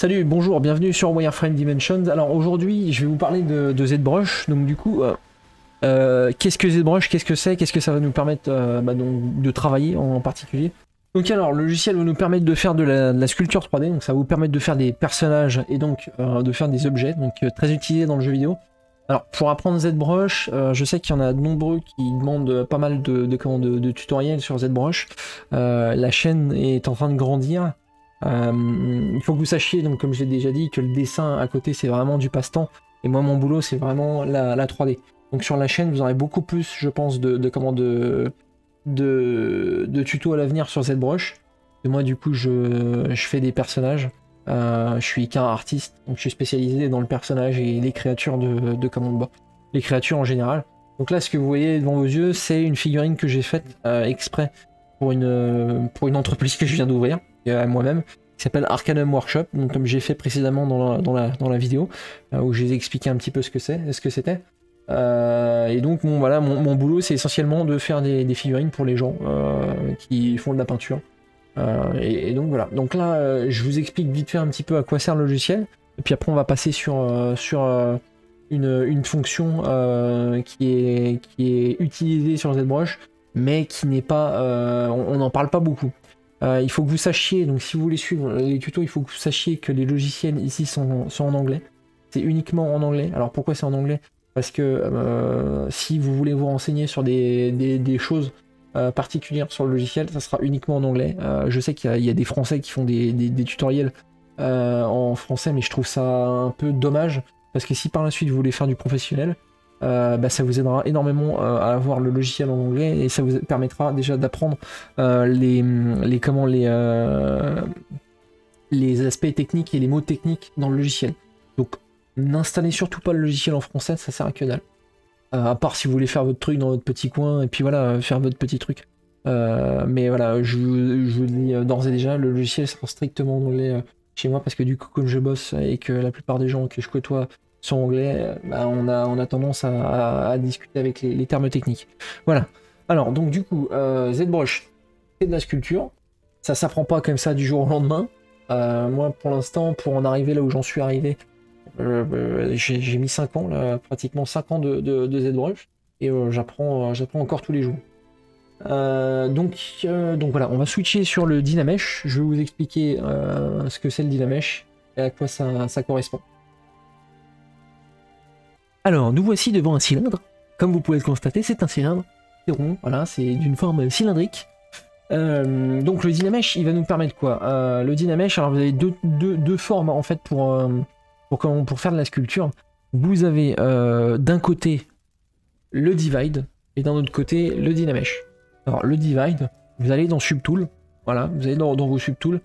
Salut, bonjour, bienvenue sur Wireframe Dimensions. Alors aujourd'hui, je vais vous parler de ZBrush. Donc du coup, qu'est-ce que ZBrush, qu'est-ce que c'est, qu'est-ce que ça va nous permettre donc, de travailler en particulier. Donc alors, le logiciel va nous permettre de faire de la sculpture 3D, donc ça va vous permettre de faire des personnages et donc de faire des objets, donc très utilisé dans le jeu vidéo. Alors pour apprendre ZBrush, je sais qu'il y en a de nombreux qui demandent pas mal de tutoriels sur ZBrush. La chaîne est en train de grandir. Il faut que vous sachiez, donc comme je l'ai déjà dit, que le dessin à côté c'est vraiment du passe-temps et moi mon boulot c'est vraiment la 3D. Donc sur la chaîne vous aurez beaucoup plus, je pense, de tutos à l'avenir sur ZBrush. Et moi du coup je fais des personnages. Je suis qu'un artiste, donc je suis spécialisé dans le personnage et les créatures les créatures en général. Donc là ce que vous voyez devant vos yeux c'est une figurine que j'ai faite exprès pour une entreprise que je viens d'ouvrir moi-même, qui s'appelle Arcanum Workshop, donc comme j'ai fait précédemment dans la vidéo où je vous ai expliqué un petit peu ce que c'était. Et donc voilà, mon boulot c'est essentiellement de faire des figurines pour les gens qui font de la peinture. Et donc voilà, donc là je vous explique vite fait un petit peu à quoi sert le logiciel, et puis après on va passer sur une fonction qui est utilisée sur ZBrush, mais qui n'est pas, on n'en parle pas beaucoup. Il faut que vous sachiez, donc si vous voulez suivre les tutos, il faut que vous sachiez que les logiciels ici sont en anglais. C'est uniquement en anglais. Alors pourquoi c'est en anglais? Parce que si vous voulez vous renseigner sur des choses particulières sur le logiciel, ça sera uniquement en anglais. Je sais qu'il y a des Français qui font des tutoriels en français, mais je trouve ça un peu dommage, parce que si par la suite vous voulez faire du professionnel, ça vous aidera énormément à avoir le logiciel en anglais, et ça vous permettra déjà d'apprendre les aspects techniques et les mots techniques dans le logiciel. Donc n'installez surtout pas le logiciel en français, ça sert à que dalle. À part si vous voulez faire votre truc dans votre petit coin et puis voilà, faire votre petit truc. Mais voilà, je vous dis d'ores et déjà, le logiciel sera strictement en anglais chez moi, parce que du coup comme je bosse et que la plupart des gens que je côtoie sont anglais, on a tendance à discuter avec les termes techniques. Voilà. Alors donc du coup, ZBrush, c'est de la sculpture. Ça s'apprend pas comme ça du jour au lendemain. Moi pour l'instant, pour en arriver là où j'en suis arrivé, j'ai mis 5 ans, là, pratiquement 5 ans de ZBrush, et j'apprends encore tous les jours. Donc voilà, on va switcher sur le Dynamesh. Je vais vous expliquer ce que c'est le Dynamesh et à quoi ça correspond. Alors, nous voici devant un cylindre. Comme vous pouvez le constater, c'est un cylindre. C'est rond, voilà, c'est d'une forme cylindrique. Donc le Dynamesh, il va nous permettre quoi? Le Dynamesh, alors vous avez deux formes en fait pour faire de la sculpture. Vous avez d'un côté le Divide et d'un autre côté le Dynamesh. Alors le Divide, vous allez dans Subtool, voilà, vous allez dans vos Subtools.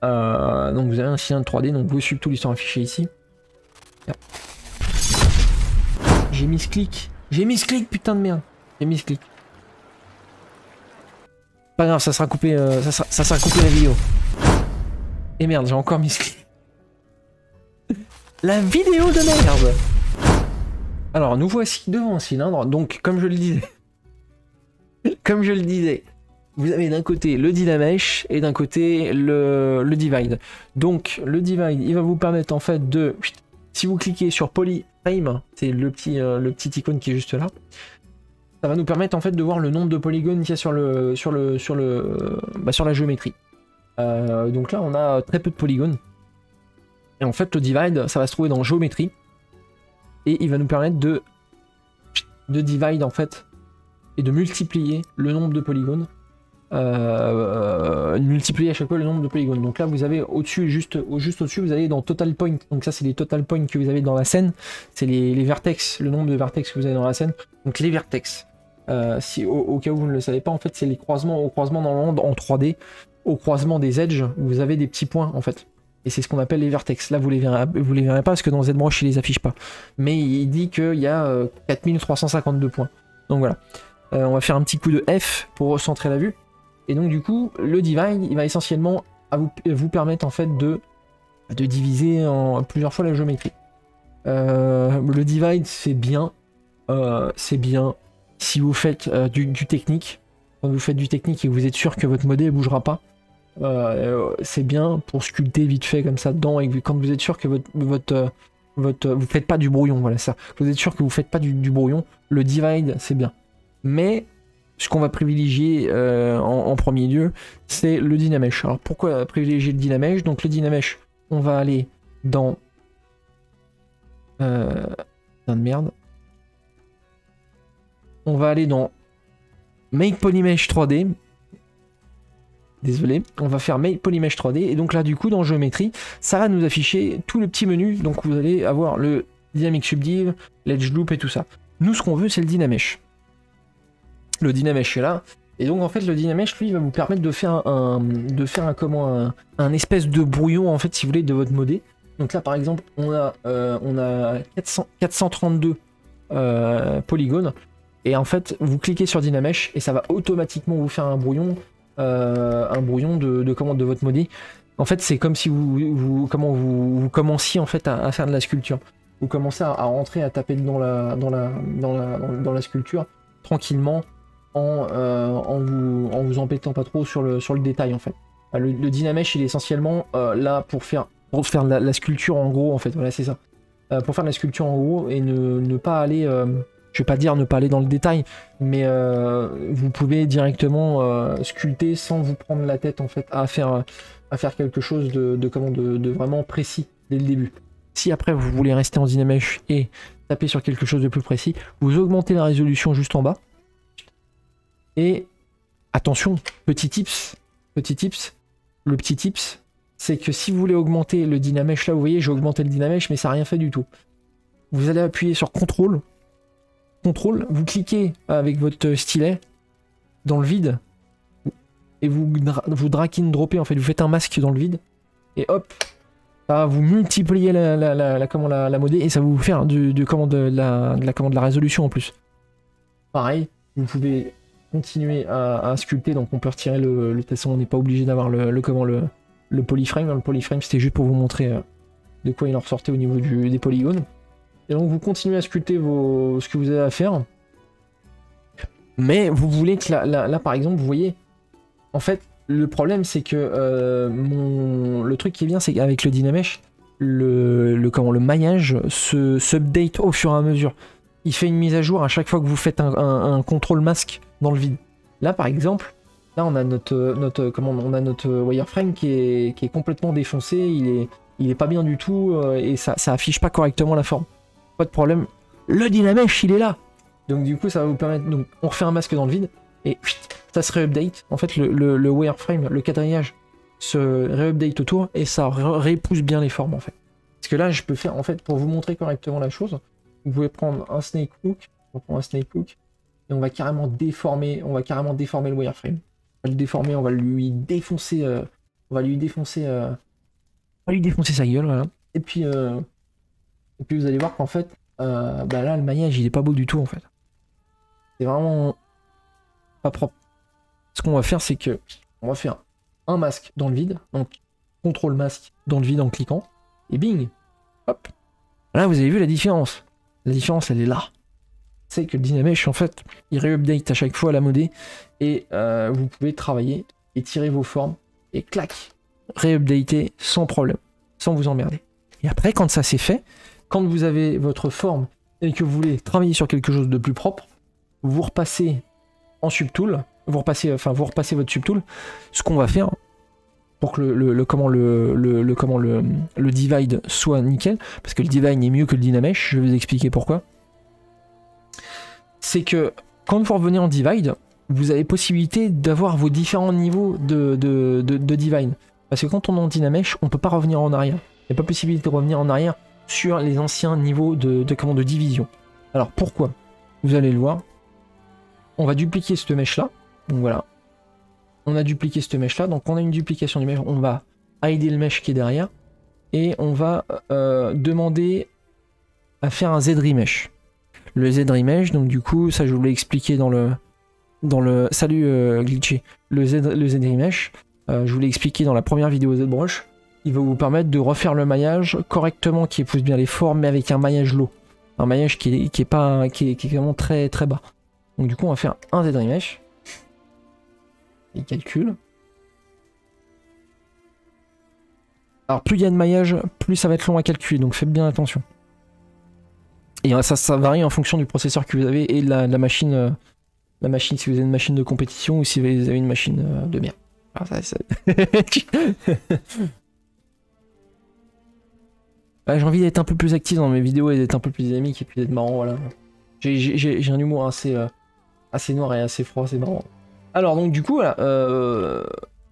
Donc vous avez un cylindre 3D, donc vos Subtools ils sont affichés ici. J'ai mis ce clic, putain de merde, j'ai mis ce clic. Pas grave, ça sera coupé, ça sera coupé la vidéo. Et merde, j'ai encore mis ce clic. La vidéo de merde. Alors nous voici devant un cylindre, donc comme je le disais, vous avez d'un côté le Dynamesh et d'un côté le Divide. Donc le Divide, il va vous permettre en fait de, si vous cliquez sur Polyframe, c'est le petit icône qui est juste là, ça va nous permettre en fait de voir le nombre de polygones qu'il y a sur la géométrie. Donc là on a très peu de polygones. Et en fait le Divide, ça va se trouver dans géométrie. Et il va nous permettre de divide en fait, et de multiplier le nombre de polygones. Multiplier à chaque fois le nombre de polygones. Donc là vous avez au-dessus, juste au-dessus, vous avez dans Total Point. Donc ça c'est les Total Points que vous avez dans la scène. C'est les vertex, le nombre de vertex que vous avez dans la scène. Donc les vertex, si au cas où vous ne le savez pas, en fait c'est les croisements dans le monde en 3D. Au croisement des edges, vous avez des petits points en fait. Et c'est ce qu'on appelle les vertex. Là vous les verrez pas parce que dans ZBrush il les affiche pas. Mais il dit qu'il y a 4352 points. Donc voilà. On va faire un petit coup de F pour recentrer la vue. Et donc du coup, le Divide, il va essentiellement vous permettre en fait de diviser en plusieurs fois la géométrie. Le Divide, c'est bien si vous faites du technique. Quand vous faites du technique et que vous êtes sûr que votre modèle ne bougera pas, c'est bien pour sculpter vite fait comme ça dedans, et quand vous êtes sûr que vous faites pas du brouillon, voilà ça. Vous êtes sûr que vous faites pas du brouillon, le divide c'est bien. Mais ce qu'on va privilégier en premier lieu, c'est le Dynamesh. Alors pourquoi privilégier le Dynamesh? Donc le Dynamesh, on va aller dans... putain de merde. On va aller dans Make Polymesh 3D. Désolé, on va faire Make Polymesh 3D. Et donc là, du coup, dans Géométrie, ça va nous afficher tout le petit menu. Donc vous allez avoir le Dynamic Subdiv, l'Edge Loop et tout ça. Nous, ce qu'on veut, c'est le Dynamesh. Le Dynamesh est là. Et donc, en fait, le Dynamesh, lui, va vous permettre de faire un espèce de brouillon, en fait, si vous voulez, de votre modé. Donc là, par exemple, on a 432 polygones. Et en fait, vous cliquez sur Dynamesh et ça va automatiquement vous faire un brouillon de votre modé. En fait, c'est comme si vous commenciez en fait à faire de la sculpture. Vous commencez à rentrer, à taper dans la sculpture tranquillement en vous embêtant pas trop sur le détail en fait. Le Dynamesh, il est essentiellement là pour faire la sculpture en gros en fait. Voilà, c'est ça. Pour faire de la sculpture en gros et ne pas aller... je vais pas dire ne pas aller dans le détail, mais vous pouvez directement sculpter sans vous prendre la tête en fait à faire quelque chose de vraiment précis dès le début. Si après vous voulez rester en Dynamesh et taper sur quelque chose de plus précis, vous augmentez la résolution juste en bas. Et attention, petit tips, le petit tips, c'est que si vous voulez augmenter le Dynamesh, là vous voyez j'ai augmenté le Dynamesh mais ça n'a rien fait du tout. Vous allez appuyer sur CTRL, vous cliquez avec votre stylet dans le vide et vous drag and droppez en fait, vous faites un masque dans le vide et hop, ça va vous multiplier la modée et ça va vous faire de la résolution en plus. Pareil, vous pouvez continuer à sculpter, donc on peut retirer de toute façon on n'est pas obligé d'avoir le polyframe. Le polyframe c'était juste pour vous montrer de quoi il en ressortait au niveau des polygones. Et donc vous continuez à sculpter ce que vous avez à faire. Mais vous voulez que là par exemple, vous voyez, en fait, le problème c'est que le truc qui est bien, c'est qu'avec le Dynamesh, le maillage s'update au fur et à mesure. Il fait une mise à jour à chaque fois que vous faites un contrôle masque dans le vide. Là par exemple, là on a notre wireframe qui est complètement défoncé, il est pas bien du tout et ça affiche pas correctement la forme. Pas de problème, le Dynamesh il est là. Donc du coup ça va vous permettre, donc on refait un masque dans le vide et ça se réupdate. En fait le wireframe, le quadrillage se réupdate autour et ça repousse bien les formes en fait. Parce que là je peux faire en fait pour vous montrer correctement la chose, vous pouvez prendre un snake hook, on prend un snake hook et on va carrément déformer le wireframe. On va le déformer, on va lui défoncer sa gueule, voilà. Et puis vous allez voir qu'en fait, là le maillage il est pas beau du tout en fait. C'est vraiment pas propre. Ce qu'on va faire, c'est que on va faire un masque dans le vide, donc contrôle masque dans le vide en cliquant, et bing, hop. Là vous avez vu la différence. La différence elle est là. C'est que le Dynamesh en fait, il réupdate à chaque fois la modée et vous pouvez travailler et tirer vos formes et clac, réupdater sans problème, sans vous emmerder. Et après quand ça c'est fait, quand vous avez votre forme et que vous voulez travailler sur quelque chose de plus propre, vous repassez en subtool, vous repassez votre subtool. Ce qu'on va faire pour que le divide soit nickel, parce que le divide est mieux que le Dynamesh, je vais vous expliquer pourquoi. C'est que quand vous revenez en divide, vous avez possibilité d'avoir vos différents niveaux de divide. Parce que quand on est en Dynamesh, on peut pas revenir en arrière. Il n'y a pas possibilité de revenir en arrière sur les anciens niveaux de division. Alors pourquoi? Vous allez le voir. On va dupliquer cette mèche là. Donc voilà. On a dupliqué cette mèche là. Donc on a une duplication du mèche. On va hider le mèche qui est derrière. Et on va demander à faire un Z-remesh. Le Z-remesh, donc du coup, ça je vous l'ai expliqué dans le salut Glitchy. Le Z-remesh, je vous l'ai expliqué dans la première vidéo ZBrush. Il va vous permettre de refaire le maillage correctement, qui épouse bien les formes, mais avec un maillage low. Un maillage qui est vraiment très très bas. Donc du coup on va faire un Z-remesh. Il calcule. Alors plus il y a de maillage, plus ça va être long à calculer, donc faites bien attention. Et ça varie en fonction du processeur que vous avez et de la machine. La machine, si vous avez une machine de compétition ou si vous avez une machine de merde. Alors j'ai envie d'être un peu plus actif dans mes vidéos et d'être un peu plus dynamique et puis d'être marrant, voilà. J'ai un humour assez noir et assez froid, c'est marrant. Alors donc du coup, voilà,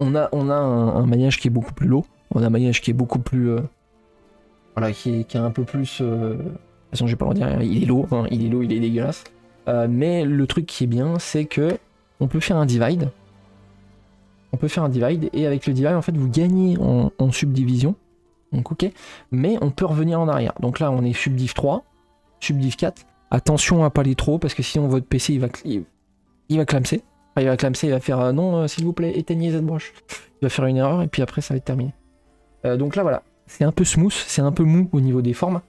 on a un maillage qui est beaucoup plus lourd. On a un maillage qui est beaucoup plus... voilà, qui est un peu plus... de toute façon, je vais pas le dire, il est lourd, hein, il est dégueulasse. Mais le truc qui est bien, c'est que on peut faire un divide. On peut faire un divide, et avec le divide, en fait, vous gagnez en subdivision. Donc ok, mais on peut revenir en arrière. Donc là, on est subdiv 3, subdiv 4. Attention à pas aller trop, parce que sinon votre PC, il va clamser. Enfin, il va clamser, il va faire non, s'il vous plaît, éteignez ZBrush. Il va faire une erreur, et puis après, ça va être terminé. Donc là, voilà. C'est un peu smooth, c'est un peu mou au niveau des formes.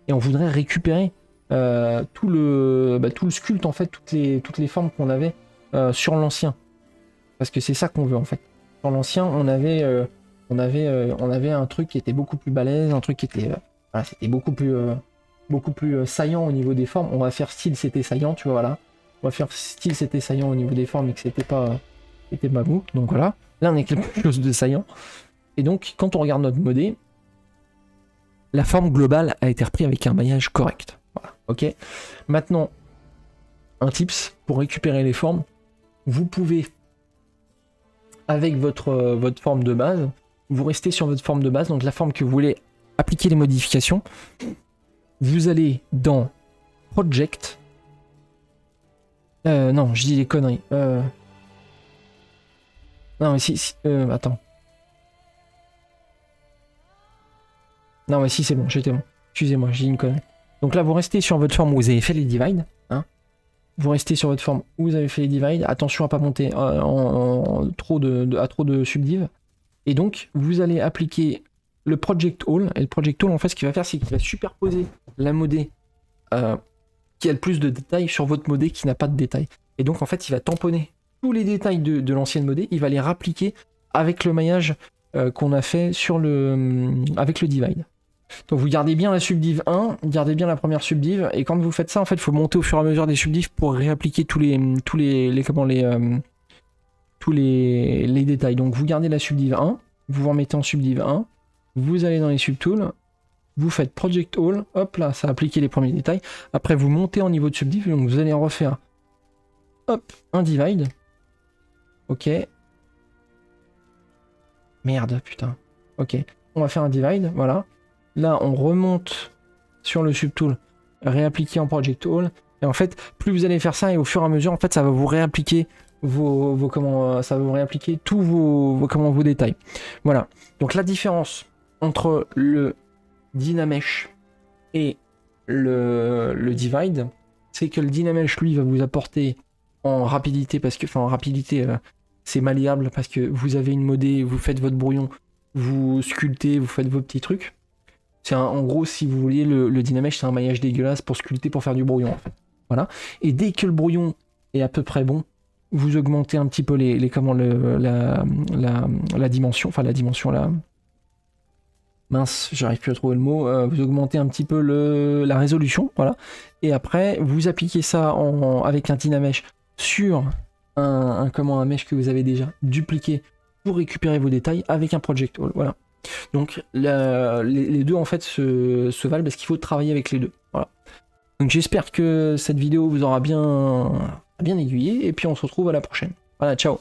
Et on voudrait récupérer tout le sculpt, en fait, toutes les formes qu'on avait sur l'ancien. Parce que c'est ça qu'on veut, en fait. Sur l'ancien, on avait un truc qui était beaucoup plus balèze, un truc qui était... voilà, c'était beaucoup plus saillant au niveau des formes. On va faire style c'était saillant, tu vois, voilà. On va faire style c'était saillant au niveau des formes et que c'était pas mou. Donc voilà. Là, on est quelque chose de saillant. Et donc, quand on regarde notre modé, la forme globale a été reprise avec un maillage correct. Voilà, ok. Maintenant, un tips pour récupérer les formes. Vous pouvez, avec votre forme de base, vous restez sur votre forme de base, donc la forme que vous voulez appliquer les modifications. Vous allez dans Project. Non, je dis des conneries. Non, mais si attends. Non, mais si, c'est bon, j'étais bon. Excusez-moi, j'ai dit une connerie. Donc là, vous restez sur votre forme où vous avez fait les divides. Hein. Vous restez sur votre forme où vous avez fait les divides. Attention à pas monter à trop de subdiv. Et donc, vous allez appliquer le Project All. Et le Project All, en fait, ce qu'il va faire, c'est qu'il va superposer la modée qui a le plus de détails sur votre modée qui n'a pas de détails. Et donc, en fait, il va tamponner tous les détails de l'ancienne modée. Il va les rappliquer avec le maillage qu'on a fait sur avec le divide. Donc vous gardez bien la subdiv 1, gardez bien la première subdiv, et quand vous faites ça, en fait, il faut monter au fur et à mesure des subdivs pour réappliquer tous les détails. Donc vous gardez la subdiv 1, vous vous remettez en subdiv 1, vous allez dans les subtools, vous faites Project All, hop là, ça a appliqué les premiers détails. Après vous montez en niveau de subdiv, donc vous allez refaire, hop, un divide. Ok. Merde, putain. Ok, on va faire un divide, voilà. Là, on remonte sur le subtool, réappliquer en Project All. Et en fait, plus vous allez faire ça, et au fur et à mesure, en fait, ça va vous réappliquer ça va vous réappliquer tous vos détails. Voilà. Donc la différence entre le Dynamesh et le divide, c'est que le Dynamesh, lui, va vous apporter en rapidité, parce que, enfin, en rapidité, c'est malléable parce que vous avez une modée, vous faites votre brouillon, vous sculptez, vous faites vos petits trucs. C'est en gros, si vous voulez, le Dynamesh, c'est un maillage dégueulasse pour sculpter, pour faire du brouillon, en fait. Voilà. Et dès que le brouillon est à peu près bon, vous augmentez un petit peu la dimension, enfin la dimension là. Mince, j'arrive plus à trouver le mot. Vous augmentez un petit peu la résolution, voilà. Et après, vous appliquez ça avec un Dynamesh sur un mesh que vous avez déjà dupliqué pour récupérer vos détails avec un Project All, voilà. Donc les deux en fait se valent parce qu'il faut travailler avec les deux. Voilà. Donc j'espère que cette vidéo vous aura bien aiguillé et puis on se retrouve à la prochaine. Voilà, ciao.